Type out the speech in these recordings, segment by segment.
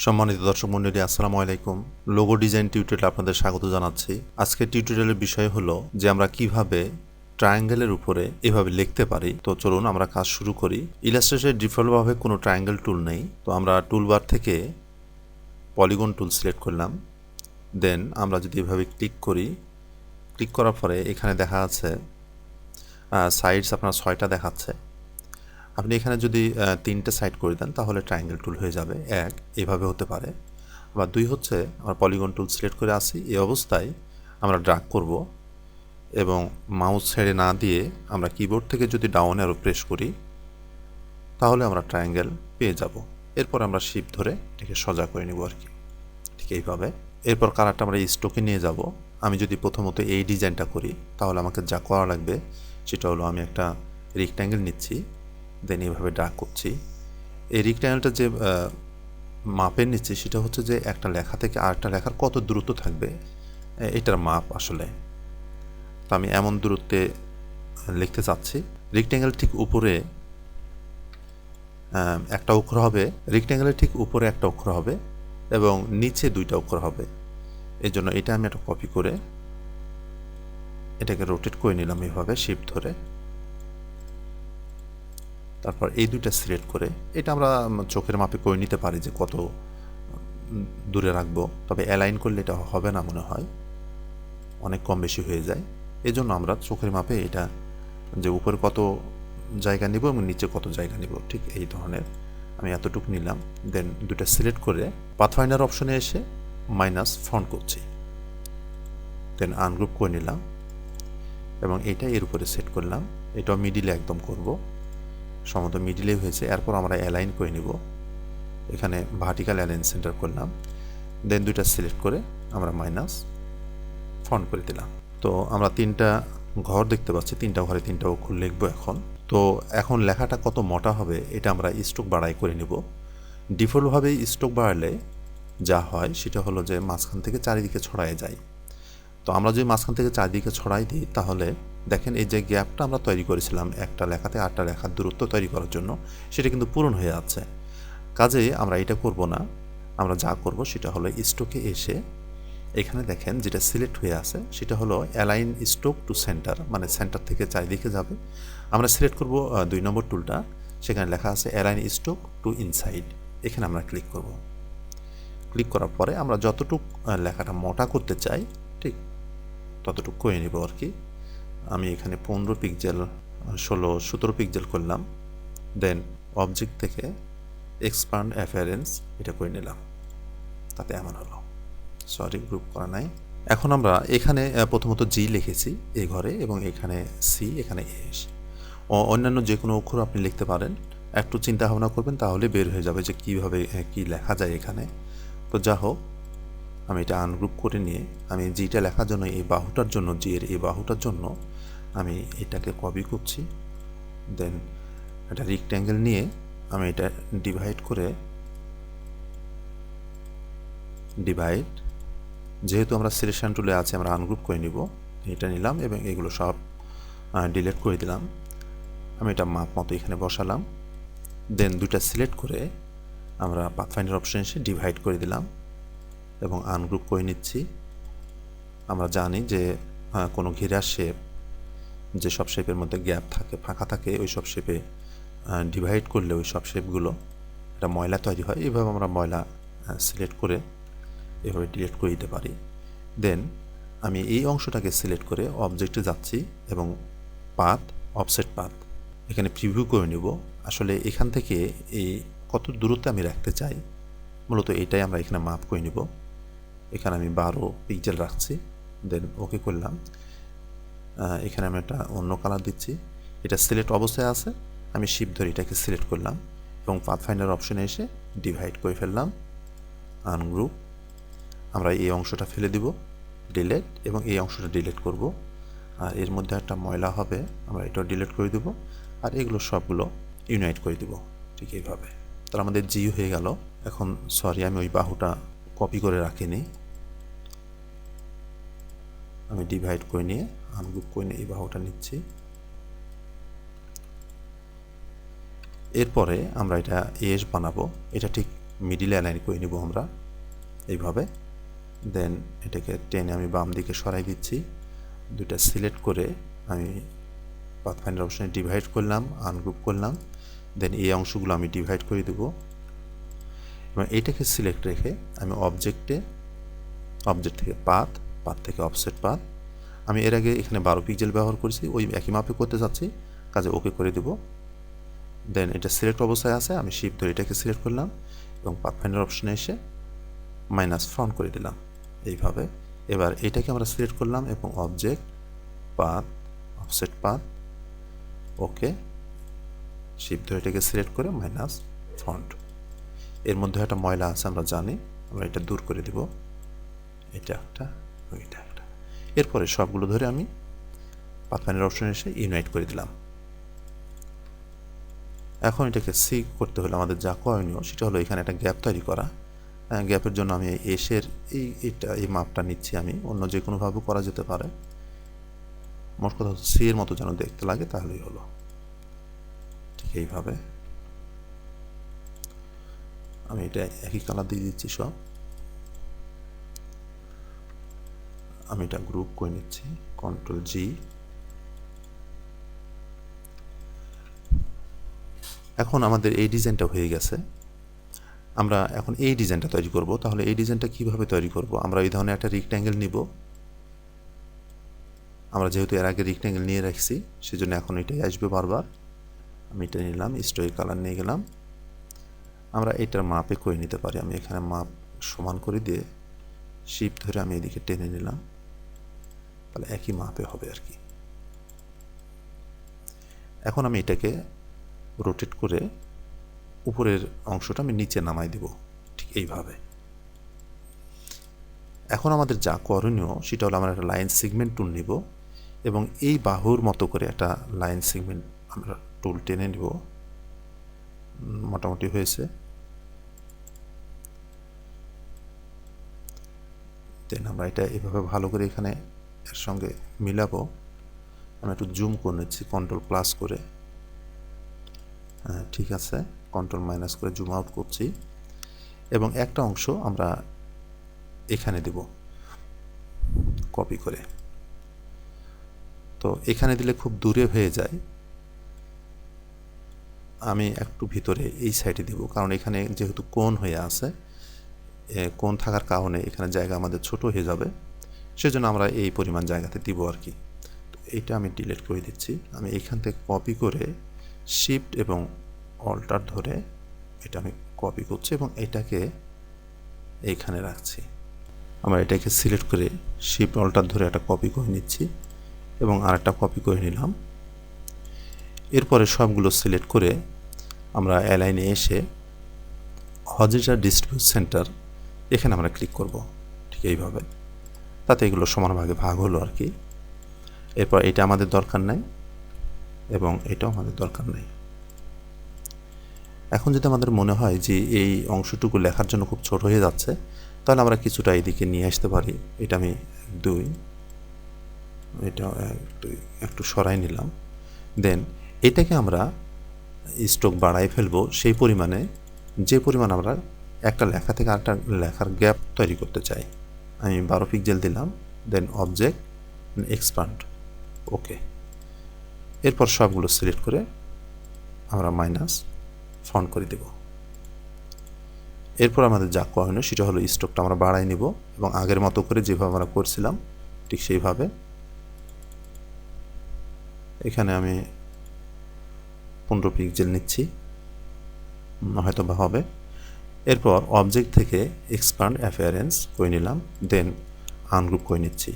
সম্মানিত দর্শক মণ্ডলী, আসসালামু আলাইকুম। লোগো ডিজাইন টিউটোরিয়ালে আপনাদের স্বাগত জানাচ্ছি। আজকে টিউটোরিয়ালের বিষয় হলো যে আমরা কিভাবে ট্রায়াঙ্গেলের উপরে এভাবে লিখতে পারি। তো চলুন আমরা কাজ শুরু করি। ইলাস্ট্রেশনে ডিফল্টভাবে কোনো ট্রায়াঙ্গেল টুল নেই, তো আমরা টুলবার থেকে পলিগন টুল সিলেক্ট করলাম। দেন আমরা যদি এভাবে ক্লিক করি, ক্লিক করার পরে এখানে দেখা যাচ্ছে সাইডস আপনার 6টা দেখাচ্ছে। আপনি এখানে যদি 3টে সাইড করে দেন তাহলে ট্রায়াঙ্গেল টুল হয়ে যাবে। এক, এভাবে হতে পারে। আবার দুই হচ্ছে আমরা পলিগন টুল সিলেক্ট করে আসি, এই অবস্থায় আমরা ড্র্যাগ করব এবং মাউস ছেড়ে না দিয়ে আমরা কিবোর্ড থেকে যদি ডাউন অ্যারো প্রেস করি তাহলে আমরা ট্রায়াঙ্গেল পেয়ে যাব। এরপর আমরা শিফট ধরে এটাকে সোজা করে নেব আর কি, ঠিক এইভাবে। এরপর কালারটা আমরা স্ট্রোকে নিয়ে যাব। আমি যদি প্রথমত এই ডিজাইনটা করি তাহলে আমাকে যা করা লাগবে সেটা হলো আমি একটা রেক্ট্যাঙ্গেল নিচ্ছি, দেন এইভাবে ড্র্যাগ করছি। এই রেক্ট্যাঙ্গেলটা যে মাপের নিচ্ছি সেটা হচ্ছে যে একটা লেখা থেকে আরেকটা লেখার কত দূরত্ব থাকবে এটার মাপ আসলে। তো আমি এমন দূরত্বে লিখতে চাচ্ছি। রেক্ট্যাঙ্গেল ঠিক উপরে একটা অক্ষর হবে, রেক্ট্যাঙ্গেলের ঠিক উপরে একটা অক্ষর হবে এবং নিচে 2টা অক্ষর হবে। এই জন্য এটা আমি একটা কপি করে এটাকে রোটেট করে নিলাম এভাবে শিফট ধরে। তারপর এই 2টা সিলেক্ট করে এটা আমরা চোখের মাপে করে নিতে পারি যে কত দূরে রাখবো, তবে অ্যালাইন করলে এটা হবে না মনে হয়, অনেক কম বেশি হয়ে যায়। এই জন্য আমরা চোখের মাপে এটা যে উপরে কত জায়গা নিব এবং নিচে কত জায়গা নিব ঠিক এই ধরনের আমি এতটুকু নিলাম। দেন 2টা সিলেক্ট করে পাথফাইন্ডার অপশনে এসে মাইনাস ফন্ট করছি, দেন আনগ্রুপ করে নিলাম এবং এটা এর উপরে সেট করলাম। এটাও মিডিলে একদম করব, সম্ভবত মিডিলে হয়েছে। এরপর আমরা অ্যালাইন করে নিব, এখানে ভার্টিক্যাল অ্যালাইন সেন্টার করলাম। দেন 2টা সিলেক্ট করে আমরা মাইনাস ফন্ট করে দিলাম। তো আমরা 3টা ঘর দেখতে পাচ্ছি, 3টা ঘরে 3টা অক্ষর লিখবো এখন। তো এখন লেখাটা কত মোটা হবে এটা আমরা স্ট্রোক বাড়াই করে নিব। ডিফল্টভাবে স্ট্রোক বাড়ালে যা হয় সেটা হলো যে মাঝখান থেকে চারিদিকে ছড়ায় যায়। তো আমরা যদি মাঝখান থেকে চারিদিকে ছড়াই দিই তাহলে দেখেন এই যে গ্যাপটা আমরা তৈরি করেছিলাম একটা লেখাতে আরেকটা লেখার দূরত্ব তৈরি করার জন্য, সেটা কিন্তু পূরণ হয়ে যাচ্ছে। কাজেই আমরা এটা করব না, আমরা যা করব সেটা হলো স্ট্রোকে এসে এখানে দেখেন যেটা সিলেক্ট হয়ে আছে সেটা হলো অ্যালাইন স্ট্রোক টু সেন্টার, মানে সেন্টার থেকে চারিদিকে যাবে। আমরা সিলেক্ট করব 2 নম্বর টুলটা, সেখানে লেখা আছে অ্যালাইন স্ট্রোক টু ইনসাইড, এখানে আমরা ক্লিক করব। ক্লিক করার পরে আমরা যতটুক লেখাটা মোটা করতে চাই ঠিক ততটুকু করে নেব আর কি। আমি এখানে 15 পিক্সেল 17 পিক্সেল করলাম। দেন অবজেক্ট থেকে এক্সপান্ড অ্যাপিয়ারেন্স এটা করে নিলাম, তাতে এমন হলো। সরি, গ্রুপ করা নাই। এখন আমরা এখানে প্রথমত জি লিখেছি এই ঘরে এবং এখানে সি, এখানে এস। অন্যান্য যে কোনো অক্ষর আপনি লিখতে পারেন, একটু চিন্তা ভাবনা করবেন তাহলে বের হয়ে যাবে যে কীভাবে কী লেখা যায় এখানে। তো যা হোক, আমি এটা আনগ্রুপ করে নিয়ে আমি জিটা লেখার জন্য এই বাহুটার জন্য, জি এর এই বাহুটার জন্য আমি এটাকে কপি করছি। দেন একটা রেক্ট্যাঙ্গেল নিয়ে আমি এটা ডিভাইড করে, ডিভাইড যেহেতু আমরা সিলেকশন টুলে আছে আমরা আনগ্রুপ করে নিব, এটা নিলাম এবং এগুলো সব ডিলিট করে দিলাম। আমি এটা মাপ মতো এখানে বসালাম। দেন 2টা সিলেক্ট করে আমরা পাথফাইন্ডার অপশন এসে ডিভাইড করে দিলাম এবং আনগ্রুপ করে নিচ্ছি। আমরা জানি যে কোনো ঘেরা শেপ, যে সব শেপের মধ্যে গ্যাপ থাকে, ফাঁকা থাকে, ওই সব শেপে ডিভাইড করলে ওই সব শেপগুলো একটা ময়লা তৈরি হয়। এইভাবে আমরা ময়লা সিলেক্ট করে এভাবে ডিলিট করে দিতে পারি। দেন আমি এই অংশটাকে সিলেক্ট করে অবজেক্টে যাচ্ছি এবং পাথ, অফসেট পাথ এখানে প্রিভিউ করে নেব। আসলে এখান থেকে এই কত দূরত্বে আমি রাখতে চাই মূলত এটাই আমরা এখানে মাপ করে নেব। এখানে আমি 12 পিক্সেল রাখছি, দেন ওকে করলাম। এখানে আমি একটা অন্য কালার দিচ্ছি, এটা সিলেক্ট অবস্থায় আছে, আমি শিফট ধরে এটাকে সিলেক্ট করলাম এবং পাথফাইন্ডার অপশনে এসে ডিভাইড করে ফেললাম, আনগ্রুপ। আমরা এই অংশটা ফেলে দিব, ডিলিট, এবং এই অংশটা ডিলিট করব। আর এর মধ্যে একটা ময়লা হবে, আমরা এটাও ডিলিট করে দেব, আর এগুলো সবগুলো ইউনাইট করে দেব ঠিক এইভাবে। তাহলে আমাদের জি হয়ে গেল। এখন সরি, আমি ওই বাহুটা কপি করে রাখিনি, আমি ডিভাইড করে নিয়ে আনগ্রুপ করে নিয়ে এই বাহুটা নিচ্ছি। এরপরে আমরা এটা এস বানাবো, এটা ঠিক মিডিলে অ্যালাইন করে নিব আমরা এইভাবে। দেন এটাকে টেনে আমি বাম দিকে সরাই দিচ্ছি। দুইটা সিলেক্ট করে আমি পাথফাইন্ডার অপশনে ডিভাইড করলাম, আনগ্রুপ করলাম। দেন এই অংশগুলো আমি ডিভাইড করে দেব এবং এইটাকে সিলেক্ট রেখে আমি অবজেক্ট থেকে পাথ থেকে অফসেট পাথ। আমি এর আগে এখানে 12 পিক্সেল ব্যবহার করেছি, ওই একই মাপে করতে চাচ্ছি, কাজে ওকে করে দেব। দেন এটা সিলেক্ট অবস্থায় আছে, আমি শিফট ধরে এটাকে সিলেক্ট করলাম এবং পাথফাইন্ডার অপশনে এসে মাইনাস ফ্রন্ট করে দিলাম এইভাবে। এবার এটাকে আমরা সিলেক্ট করলাম এবং অবজেক্ট পাথ অফসেট পাথ, ওকে, শিফট ধরে এটাকে সিলেক্ট করে মাইনাস ফ্রন্ট। এর মধ্যে একটা ময়লা আছে আমরা জানি, আমরা এটা দূর করে দেব। এটা একটা, এটা একটা। এরপরে সবগুলো ধরে আমি পাথফাইন্ডার অপশনে এসে ইউনাইট করে দিলাম। এখন এটাকে সি করতে হলে আমাদের যা করণীয় সেটা হলো এখানে একটা গ্যাপ তৈরি করা। গ্যাপের জন্য আমি এসের এই মাপটা নিচ্ছি, আমি অন্য যে কোনোভাবেও করা যেতে পারে। মোট কথা সি এর মতো যেন দেখতে লাগে, তাহলেই হলো। ঠিক এইভাবে আমি এটা একই কালার দিয়ে দিচ্ছি সব। আমি এটা গ্রুপ করে নিচ্ছি, কন্ট্রোল জি। এখন আমাদের এই ডিজাইনটা হয়ে গেছে। আমরা এখন এই ডিজাইনটা তৈরি করব। তাহলে এই ডিজাইনটা কিভাবে তৈরি করব? আমরা এই ধরনের একটা রেক্ট্যাঙ্গেল নিব। আমরা যেহেতু এর আগে রেক্ট্যাঙ্গেল নিয়ে রাখছি, সেজন্য এখন এটাই আসবে বারবার। আমি এটা নিলাম, স্টোরি কালার নিয়ে গেলাম। আমরা এটার মাপে করে নিতে পারি। আমি এখানে মাপ সমান করে দিয়ে শিফট ধরে আমি এদিকে টেনে নিলাম, তাহলে একই মাপে হবে আর কি। এখন আমি এটাকে রোটেট করে উপরের অংশটা আমি নিচে নামাই দেব, ঠিক এইভাবে। এখন আমাদের যা করণীয় সেটা হলো আমরা একটা লাইন সেগমেন্ট টুল নিব এবং এই বাহুর মতো করে একটা লাইন সেগমেন্ট আমরা টুল টেনে নিব। মোটামুটি হয়েছে। দেন আমরা এটা এভাবে ভালো করে এখানে এর সঙ্গে মিলাবো। আমরা একটু জুম করে নিচ্ছি কন্ট্রোল প্লাস করে। হ্যাঁ, ঠিক আছে, কন্ট্রোল মাইনাস করে জুম আউট করছি এবং একটা অংশ আমরা এখানে দেব কপি করে। তো এখানে দিলে খুব দূরে হয়ে যায়, আমি একটু ভিতরে এই সাইডে দিব, কারণ এখানে যেহেতু কোণ হয়ে আছে, কোণ থাকার কারণে এখানে জায়গা আমাদের ছোট হয়ে যাবে, সেজন্য আমরা এই পরিমাণ জায়গাতে দিব আর কি। তো এইটা আমি ডিলিট করে দিচ্ছি। আমি এখান থেকে কপি করে শিফট এবং অল্টার ধরে এটা আমি কপি করছি এবং এটাকে এইখানে রাখছি। আমরা এটাকে সিলেক্ট করে শিফট অল্টার ধরে একটা কপি করে নিচ্ছি এবং আরেকটা কপি করে নিলাম। এরপরে সবগুলো সিলেক্ট করে আমরা অ্যালাইনে এসে হরিজন্টাল ডিস্ট্রিবিউশন সেন্টার এখানে আমরা ক্লিক করব, ঠিক এইভাবে। তাতে এগুলো সমান ভাগে ভাগ হলো আর কি। এরপর এটা আমাদের দরকার নাই এবং এটাও আমাদের দরকার নাই। এখন যদি আমাদের মনে হয় যে এই অংশটুকু লেখার জন্য খুব ছোট হয়ে যাচ্ছে, তাহলে আমরা কিছুটা এদিকে নিয়ে আসতে পারি। এটা আমি 2, এটা একটু সরাই নিলাম। দেন এটাকে আমরা স্ট্রোক বাড়াই ফেলবো সেই পরিমাণে, যে পরিমাণ আমরা একটা লেখা থেকে আরেকটা লেখার গ্যাপ তৈরি করতে চাই। আমি 12 পিক্সেল দিলাম, দেন অবজেক্ট এক্সপ্যান্ড, ওকে। এরপর সবগুলো সিলেক্ট করে আমরা মাইনাস ফন্ট করে দেব। এরপর আমাদের যা করণীয় সেটা হলো স্ট্রোকটা আমরা বাড়াই নিব এবং আগের মতো করে যেভাবে আমরা করছিলাম ঠিক সেইভাবে। এখানে আমি 15 পিক্সেল নিচ্ছি, হয়তো বা হবে। এরপর অবজেক্ট থেকে এক্সপ্যান্ড অ্যাপিয়ারেন্স করে নিলাম, দেন আনগ্রুপ করে নিচ্ছি।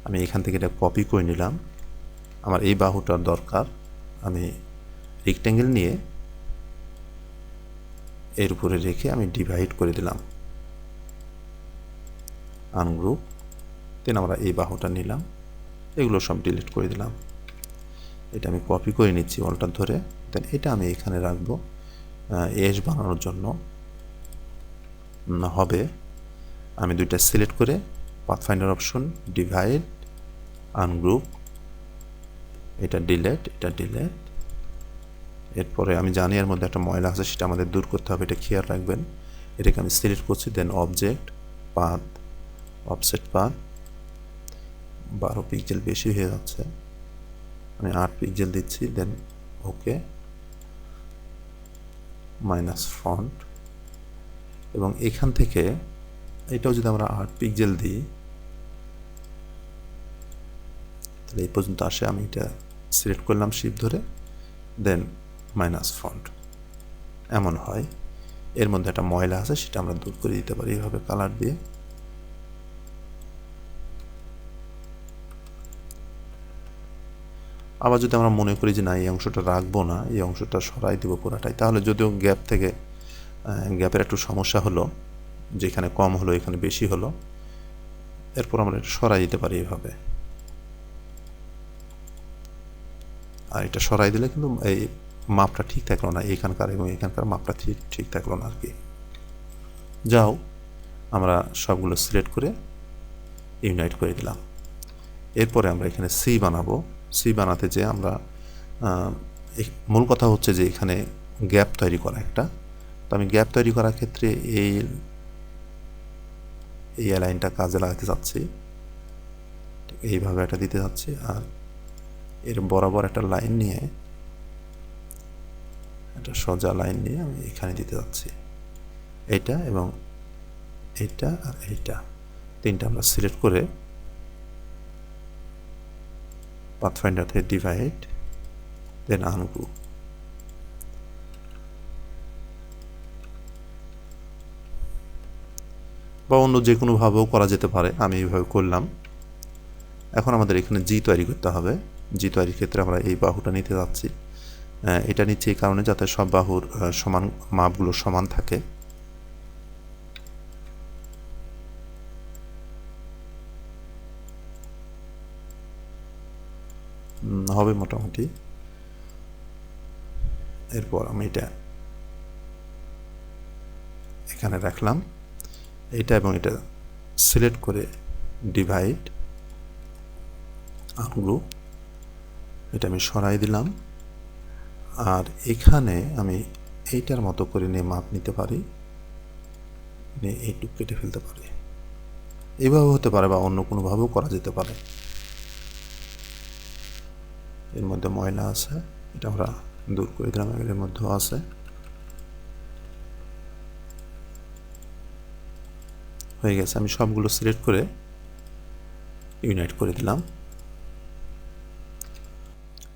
আমি এখান থেকে এটা কপি করে নিলাম। আমার এই বাহুটার দরকার, আমি রেক্ট্যাঙ্গেল নিয়ে এর উপরে রেখে আমি ডিভাইড করে দিলাম, আনগ্রুপ। দেন আমরা এই বাহুটা নিলাম, এগুলো সব ডিলিট করে দিলাম। এটা আমি কপি করে নিচ্ছি অল্টার ধরে, দেন এটা আমি এখানে রাখবো এস বানানোর জন্য হবে। আমি দুইটা সিলেক্ট করে পাথফাইন্ডার অপশন, ডিভাইড, আনগ্রুপ, এটা ডিলেট, এটা ডিলেট, এরপরে আমি জানি এর মধ্যে একটা ময়লা আছে, সেটা আমাদের দূর করতে হবে, এটা খেয়াল রাখবেন। এটাকে আমি সিলেক্ট করছি, then object, path, offset path, 12 pixel বেশি হয়ে যাচ্ছে, আমি 8 পিক্সেল দিচ্ছি, দেন ওকে, মাইনাস ফন্ট। এবং এখান থেকে এটাও যদি আমরা 8 পিক্সেল দিই তাহলে এই পর্যন্ত আসে। আমি এটা সিলেক্ট করলাম শিফট ধরে, দেন মাইনাস ফন্ট, এমন হয়। এর মধ্যে একটা ময়লা আছে, সেটা আমরা দূর করে দিতে পারি এইভাবে কালার দিয়ে। আবার যদি আমরা মনে করি যে না, এই অংশটা রাখবো না, এই অংশটা সরাই দেবো পুরাটাই, তাহলে যদিও গ্যাপ থেকে গ্যাপের একটু সমস্যা হলো, যেখানে কম হলো এখানে বেশি হলো, এরপর আমরা এটা সরাই দিতে পারি এভাবে। আর এটা সরাই দিলে কিন্তু এই মাপটা ঠিক থাকলো না, এখানকার এবং এখানকার মাপটা ঠিক থাকলো না আর কি। যাও, আমরা সবগুলো সিলেক্ট করে ইউনাইট করে দিলাম। এরপরে আমরা এখানে সি বানাবো। সি বানাতে যে আমরা মূল কথা হচ্ছে যে এখানে গ্যাপ তৈরি করা একটা। তো আমি গ্যাপ তৈরি করার ক্ষেত্রে এই লাইনটা কাজে লাগাতে চাচ্ছি, এইভাবে একটা দিতে যাচ্ছি, আর এর বরাবর একটা লাইন নিয়ে, একটা সোজা লাইন নিয়ে আমি এখানে দিতে যাচ্ছি। এইটা এবং এইটা আর এইটা তিনটা আমরা সিলেক্ট করে পাথফাইন্ডার থেকে ডিভাইড, দেন আনগ্রুপ। বা অন্য যে কোনোভাবেও করা যেতে পারে, আমি এইভাবে করলাম। এখন আমাদের এখানে জি তৈরি করতে হবে। জি তৈরির ক্ষেত্রে আমরা এই বাহুটা নিতে যাচ্ছি। এটা নিচ্ছি এই কারণে যাতে সব বাহুর সমান মাপগুলো সমান থাকে। হবে মোটামুটি। এরপর আমি এটা এখানে রাখলাম, এটা এবং এটা সিলেক্ট করে ডিভাইড, আনগ্রুপ, এটা আমি সরাই দিলাম। আর এখানে আমি এইটার মতো করে নিয়ে মাপ নিতে পারি, নিয়ে এইটুকু কেটে ফেলতে পারি। এইভাবে হতে পারে বা অন্য কোনোভাবেও করা যেতে পারে। এর মধ্যে ময়লা আছে, এটা আমরা দূর করে দিলাম। এর মধ্যেও আছে, হয়ে গেছে। আমি সবগুলো সিলেক্ট করে ইউনাইট করে দিলাম।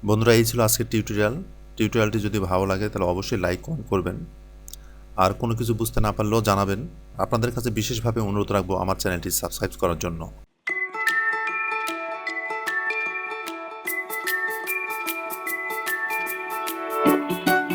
বন্ধুরা, এই ছিল আজকের টিউটোরিয়ালটি যদি ভালো লাগে তাহলে অবশ্যই লাইক কমেন্ট করবেন। আর কোনো কিছু বুঝতে না পারলেও জানাবেন। আপনাদের কাছে বিশেষভাবে অনুরোধ রাখবো আমার চ্যানেলটি সাবস্ক্রাইব করার জন্য।